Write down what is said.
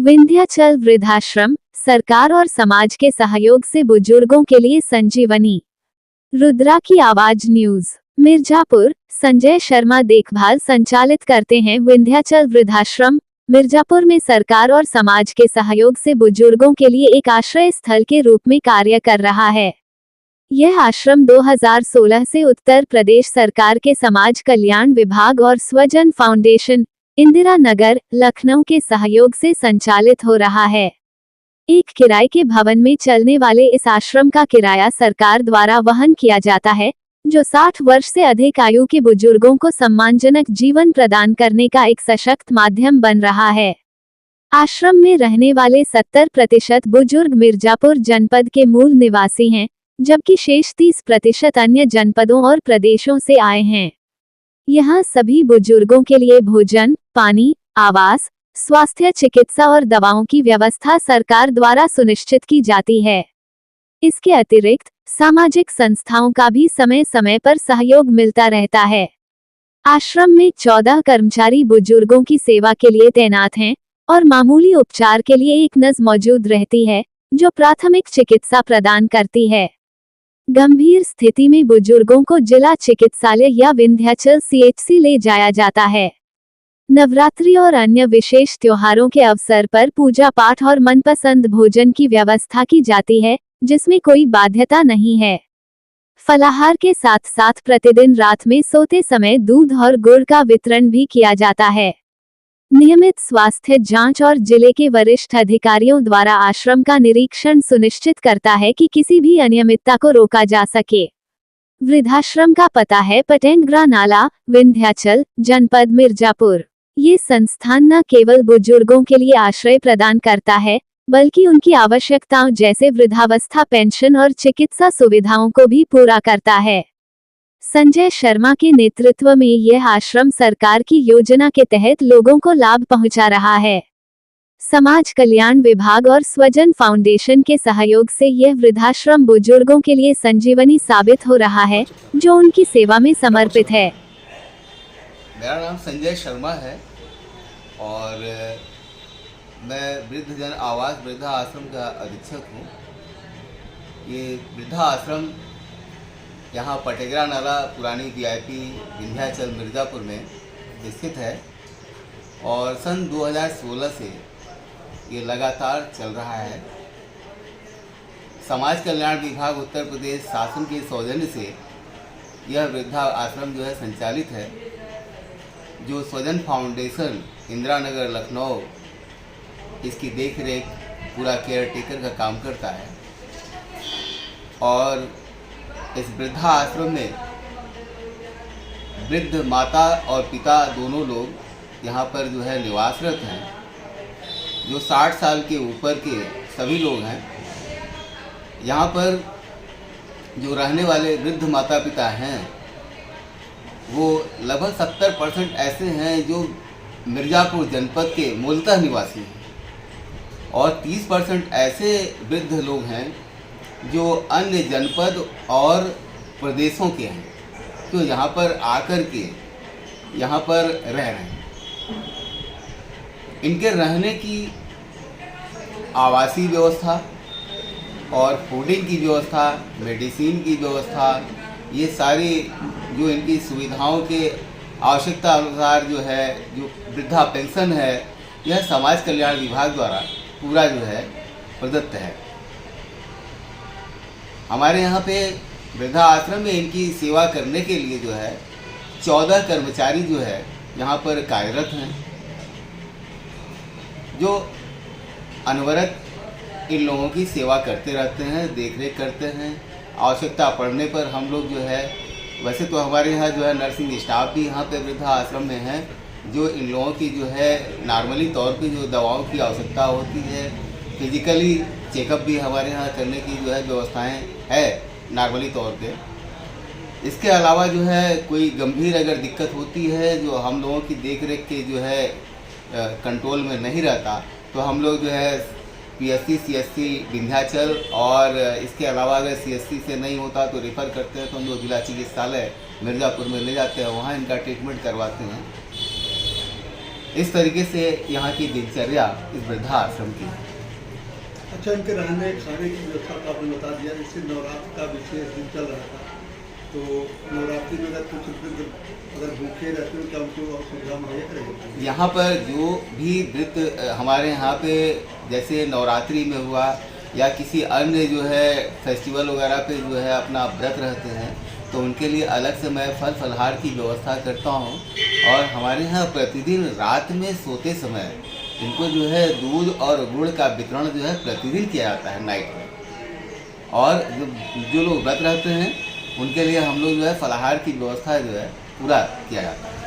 विंध्याचल वृद्धाश्रम, सरकार और समाज के सहयोग से बुजुर्गों के लिए संजीवनी। रुद्रा की आवाज न्यूज, मिर्जापुर। संजय शर्मा देखभाल संचालित करते हैं विंध्याचल वृद्धाश्रम। मिर्जापुर में सरकार और समाज के सहयोग से बुजुर्गों के लिए एक आश्रय स्थल के रूप में कार्य कर रहा है। यह आश्रम 2016 से उत्तर प्रदेश सरकार के समाज कल्याण विभाग और स्वजन फाउंडेशन, इंदिरा नगर, लखनऊ के सहयोग से संचालित हो रहा है। एक किराए के भवन में चलने वाले इस आश्रम का किराया सरकार द्वारा वहन किया जाता है, जो 60 वर्ष से अधिक आयु के बुजुर्गों को सम्मानजनक जीवन प्रदान करने का एक सशक्त माध्यम बन रहा है। आश्रम में रहने वाले 70% बुजुर्ग मिर्जापुर जनपद के मूल निवासी हैं, जबकि शेष 30% अन्य जनपदों और प्रदेशों से आए हैं। यहाँ सभी बुजुर्गों के लिए भोजन, पानी, आवास, स्वास्थ्य, चिकित्सा और दवाओं की व्यवस्था सरकार द्वारा सुनिश्चित की जाती है। इसके अतिरिक्त सामाजिक संस्थाओं का भी समय समय पर सहयोग मिलता रहता है। आश्रम में 14 कर्मचारी बुजुर्गों की सेवा के लिए तैनात हैं और मामूली उपचार के लिए एक नर्स मौजूद रहती है, जो प्राथमिक चिकित्सा प्रदान करती है। गंभीर स्थिति में बुजुर्गों को जिला चिकित्सालय या विंध्याचल CHC ले जाया जाता है। नवरात्रि और अन्य विशेष त्योहारों के अवसर पर पूजा पाठ और मनपसंद भोजन की व्यवस्था की जाती है, जिसमें कोई बाध्यता नहीं है। फलाहार के साथ साथ प्रतिदिन रात में सोते समय दूध और गुड़ का वितरण भी किया जाता है। नियमित स्वास्थ्य जांच और जिले के वरिष्ठ अधिकारियों द्वारा आश्रम का निरीक्षण सुनिश्चित करता है कि किसी भी अनियमितता को रोका जा सके। वृद्धाश्रम का पता है पटेंगरा नाला, विंध्याचल, जनपद मिर्जापुर। ये संस्थान न केवल बुजुर्गों के लिए आश्रय प्रदान करता है, बल्कि उनकी आवश्यकताओं जैसे वृद्धावस्था पेंशन और चिकित्सा सुविधाओं को भी पूरा करता है। संजय शर्मा के नेतृत्व में यह आश्रम सरकार की योजना के तहत लोगों को लाभ पहुंचा रहा है। समाज कल्याण विभाग और स्वजन फाउंडेशन के सहयोग से यह वृद्धाश्रम बुजुर्गों के लिए संजीवनी साबित हो रहा है, जो उनकी सेवा में समर्पित है। मेरा नाम संजय शर्मा है और मैं वृद्धजन आवास वृद्धा आश्रम का अधीक्षक हूँ। ये वृद्धा आश्रम यहाँ पटेगरा नाला पुरानी VIP विंध्याचल मिर्ज़ापुर में स्थित है और सन 2016 से ये लगातार चल रहा है। समाज कल्याण विभाग उत्तर प्रदेश शासन के सौजन्य से यह वृद्धा आश्रम जो है संचालित है, जो स्वजन फाउंडेशन इंदिरा नगर लखनऊ इसकी देखरेख पूरा केयर टेकर का काम करता है। और इस वृद्धा आश्रम में वृद्ध माता और पिता दोनों लोग यहाँ पर जो है निवासरत हैं। जो 60 साल के ऊपर के सभी लोग हैं। यहाँ पर जो रहने वाले वृद्ध माता पिता हैं वो लगभग 70% ऐसे हैं जो मिर्ज़ापुर जनपद के मूलतः निवासी हैं और 30% ऐसे वृद्ध लोग हैं जो अन्य जनपद और प्रदेशों के हैं, तो यहाँ पर आकर के यहाँ पर रह रहे हैं। इनके रहने की आवासीय व्यवस्था और फूडिंग की व्यवस्था, मेडिसिन की व्यवस्था, ये सारी जो इनकी सुविधाओं के आवश्यकता अनुसार जो है, जो वृद्धा पेंशन है, यह समाज कल्याण विभाग द्वारा पूरा जो है प्रदत्त है। हमारे यहाँ पे वृद्धा आश्रम में इनकी सेवा करने के लिए जो है 14 कर्मचारी जो है यहाँ पर कार्यरत हैं, जो अनवरत इन लोगों की सेवा करते रहते हैं, देखरेख करते हैं। आवश्यकता पड़ने पर हम लोग जो है, वैसे तो हमारे यहाँ जो है नर्सिंग स्टाफ भी यहाँ पे वृद्धा आश्रम में है, जो इन लोगों की जो है नॉर्मली तौर पे जो दवाओं की आवश्यकता होती है, फिजिकली चेकअप भी हमारे यहाँ करने की जो है व्यवस्थाएं है नॉर्मली तौर पे। इसके अलावा जो है कोई गंभीर अगर दिक्कत होती है जो हम लोगों की देखरेख के जो है कंट्रोल में नहीं रहता, तो हम लोग जो है PSC CSC विंध्याचल और इसके अलावा अगर CSC से नहीं होता तो रेफ़र करते हैं, तो हम लोग जिला चिकित्सालय मिर्ज़ापुर में ले जाते हैं, वहाँ इनका ट्रीटमेंट करवाते हैं। इस तरीके से यहाँ की दिनचर्या इस वृद्धाश्रम की है। अच्छा, इनके रहने खाने की व्यवस्था का आपने बता दिया। जैसे नवरात्र का विशेष दिन चल रहा था, तो नवरात्रि में अगर कुछ दिन अगर भूखे रहते हो क्या उनको और सुविधा मुहैया करेंगे? यहाँ पर जो भी वृद्ध हमारे यहाँ पे जैसे नवरात्रि में हुआ या किसी अन्य जो है फेस्टिवल वगैरह पे जो है अपना व्रत रहते हैं, तो उनके लिए अलग से मैं फल फलहार की व्यवस्था करता हूँ। और हमारे यहाँ प्रतिदिन रात में सोते समय इनको जो है दूध और गुड़ का वितरण जो है प्रतिदिन किया जाता है नाइट में। और जो लोग व्रत रहते हैं उनके लिए हम लोग जो है फलाहार की व्यवस्था जो है पूरा किया जाता है।